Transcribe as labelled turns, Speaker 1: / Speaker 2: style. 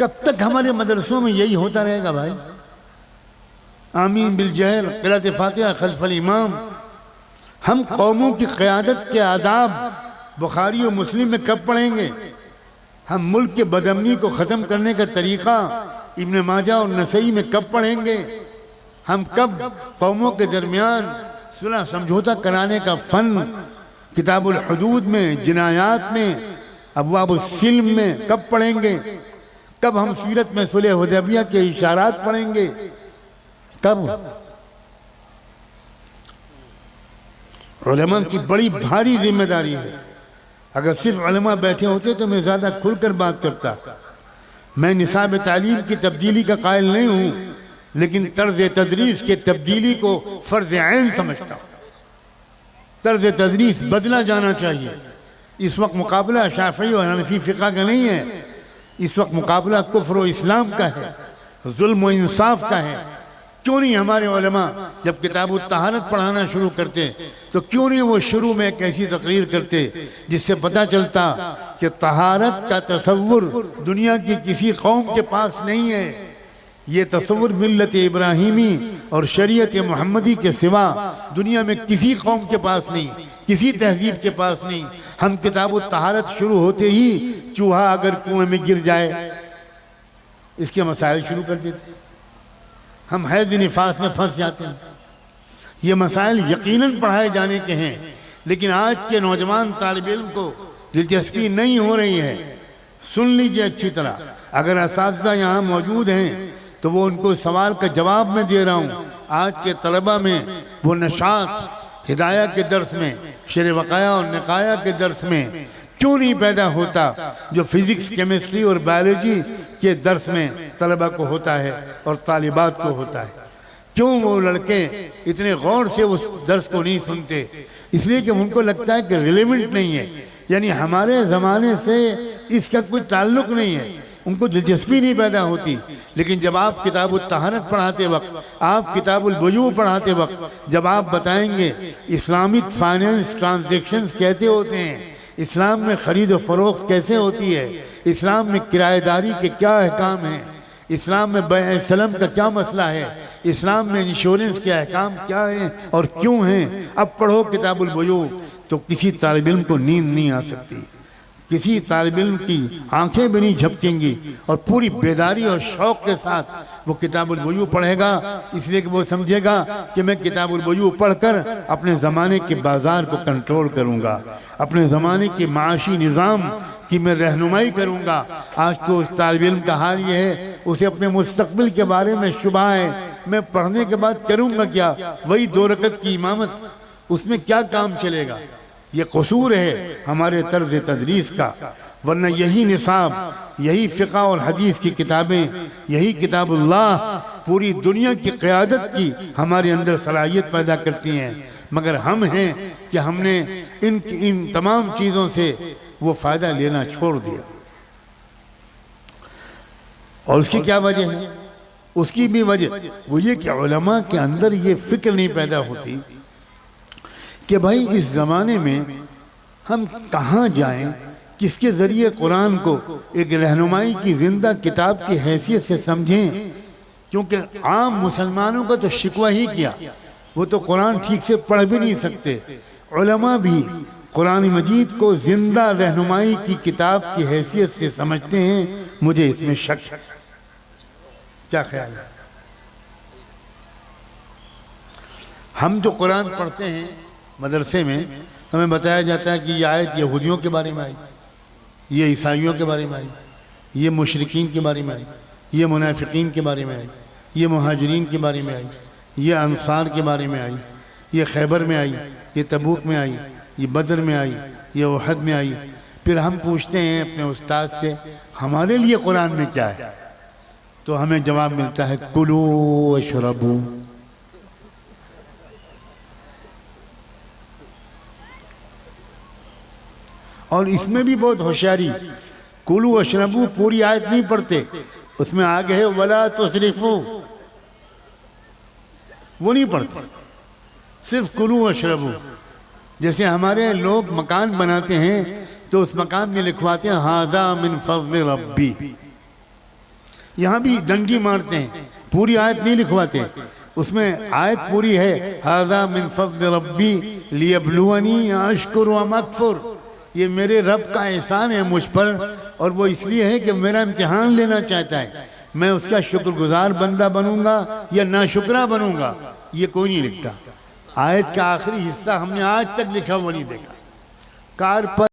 Speaker 1: کب تک ہمارے مدرسوں میں یہی ہوتا رہے گا بھائی؟ آمین بالجہر، قراءت فاتحہ خلف الامام. ہم قوموں کی قیادت کے آداب بخاری و مسلم میں کب پڑھیں گے؟ ہم ملک کے بدامنی کو ختم کرنے کا طریقہ ابن ماجہ اور نسائی میں کب پڑھیں گے؟ ہم کب قوموں کے درمیان صلح سمجھوتا کرانے کا فن کتاب الحدود میں، جنایات میں، ابواب السلم میں کب پڑھیں گے؟ کب ہم سیرت میں صلح حدیبیہ کے اشارات پڑھیں گے؟ کب؟ علماء کی بڑی بھاری ذمہ داری ہے. اگر صرف علماء بیٹھے ہوتے تو میں زیادہ کھل کر بات کرتا. میں نصاب تعلیم کی تبدیلی کا قائل نہیں ہوں، لیکن طرز تدریس کے تبدیلی کو فرض عین سمجھتا ہوں. طرز تدریس بدلا جانا چاہیے. اس وقت مقابلہ شافعی اور حنفی فقہ کا نہیں ہے، اس وقت مقابلہ کفر و اسلام کا ہے، ظلم و انصاف کا ہے. کیوں نہیں ہمارے علماء جب کتاب الطہارت پڑھانا شروع کرتے تو کیوں نہیں وہ شروع میں ایک ایسی تقریر کرتے جس سے پتہ چلتا کہ طہارت کا تصور دنیا کی کسی قوم کے پاس نہیں ہے. یہ تصور ملت ابراہیمی اور شریعت محمدی کے سوا دنیا میں کسی قوم کے پاس نہیں، کسی تہذیب کے پاس نہیں. ہم کتاب الطہارت شروع ہوتے ہی چوہا اگر کنویں میں گر جائے اس کے مسائل شروع کر دیتے. ہم حیض نفاس میں پھنس جاتے ہیں. یہ مسائل یقیناً پڑھائے جانے کے ہیں، لیکن آج کے نوجوان طالب علم کو دلچسپی نہیں ہو رہی ہے. سن لیجئے اچھی طرح، اگر اساتذہ یہاں موجود ہیں تو وہ ان کو سوال کا جواب میں دے رہا ہوں. آج کے طلبہ میں وہ نشاط ہدایہ کے درس میں، شرح وقایہ اور نقایہ کے درس میں کیوں نہیں پیدا ہوتا جو فزکس، کیمسٹری اور بایولوجی کے درس میں طلبہ کو ہوتا ہے اور طالبات کو ہوتا ہے؟ کیوں وہ لڑکے اتنے غور سے اس درس کو نہیں سنتے؟ اس لیے کہ ان کو لگتا ہے کہ ریلیونٹ نہیں ہے، یعنی ہمارے زمانے سے اس کا کوئی تعلق نہیں ہے، ان کو دلچسپی نہیں پیدا ہوتی. لیکن جب آپ کتاب الطہارت پڑھاتے وقت، آپ کتاب البیوع پڑھاتے وقت جب آپ بتائیں گے اسلامک فائنینس ٹرانزیکشنز کیسے ہوتے ہیں، اسلام میں خرید و فروخت کیسے ہوتی ہے، اسلام میں کرایہ داری کے کیا احکام ہیں، اسلام میں بیع سلم کا کیا مسئلہ ہے، اسلام میں انشورنس کے احکام کیا ہیں اور کیوں ہیں، اب پڑھو کتاب البیوع تو کسی طالب علم کو نیند نہیں آ سکتی. کسی طالب علم کی آنکھیں بھی نہیں جھپکیں گی اور پوری بیداری اور شوق کے ساتھ وہ کتاب البیوع پڑھے گا، اس لیے کہ وہ سمجھے گا کہ میں کتاب البیوع پڑھ کر اپنے زمانے کے بازار کو کنٹرول کروں گا، اپنے زمانے کے معاشی نظام کی میں رہنمائی کروں گا. آج تو اس طالب علم کا حال یہ ہے، اسے اپنے مستقبل کے بارے میں شبہ ہے، میں پڑھنے کے بعد کروں گا کیا؟ وہی 2 رکعت کی امامت، اس میں کیا کام چلے گا؟ یہ قصور ہے ہمارے طرز تدریس کا. ورنہ یہی نصاب، یہی فقہ اور حدیث کی کتابیں، یہی کتاب اللہ پوری دنیا کی قیادت کی ہمارے اندر صلاحیت پیدا کرتی ہیں. مگر ہم ہیں کہ ہم نے ان تمام چیزوں سے وہ فائدہ لینا چھوڑ دیا. اور اس کی کیا وجہ ہے؟ اس کی بھی وجہ وہ یہ کہ علماء کے اندر یہ فکر نہیں پیدا ہوتی کہ بھائی اس زمانے میں ہم کہاں جائیں، کس کے ذریعے قرآن کو ایک رہنمائی کی زندہ کتاب کی حیثیت سے سمجھیں. کیونکہ عام مسلمانوں کا تو شکوہ ہی کیا، وہ تو قرآن ٹھیک سے پڑھ بھی نہیں سکتے. علماء بھی قرآن مجید کو زندہ رہنمائی کی کتاب کی حیثیت سے سمجھتے ہیں. مجھے اس میں شک ہے. کیا خیال ہے؟ ہم جو قرآن پڑھتے ہیں مدرسے میں، ہمیں بتایا جاتا ہے کہ یہ آیت یہودیوں کے بارے میں آئی، یہ عیسائیوں کے بارے میں آئی، یہ مشرکین کے بارے میں آئی، یہ منافقین کے بارے میں آئی، یہ مہاجرین کے بارے میں آئی، یہ انصار کے بارے میں آئی، یہ خیبر میں آئی، یہ تبوک میں آئی، یہ بدر میں آئی، یہ احد میں آئی. پھر ہم پوچھتے ہیں اپنے استاد سے ہمارے لیے قرآن میں کیا ہے، تو ہمیں جواب ملتا ہے کلو واشربو. اور اس میں بھی بہت ہوشیاری، کلو واشربو پوری آیت نہیں پڑھتے، اس میں آگے ہے ولا تسرفو، وہ نہیں پڑھتے، صرف کلو واشربو. جیسے ہمارے لوگ مکان بناتے ہیں تو اس مکان میں لکھواتے ہیں ھذا من فضل ربی، یہاں بھی ڈنڈی مارتے ہیں، پوری آیت نہیں لکھواتے، اس میں آیت پوری ہے ھذا من فضل ربی لیبلونی اشکر ام اکفر، یہ میرے رب کا احسان ہے مجھ پر، اور وہ اس لیے ہے کہ میرا امتحان لینا چاہتا ہے، میں اس کا شکر گزار بندہ بنوں گا یا ناشکرہ بنوں گا، یہ کوئی نہیں لکھتا۔ آیت کا آخری حصہ ہم نے آج تک لکھا وہ نہیں دیکھا۔ کار پر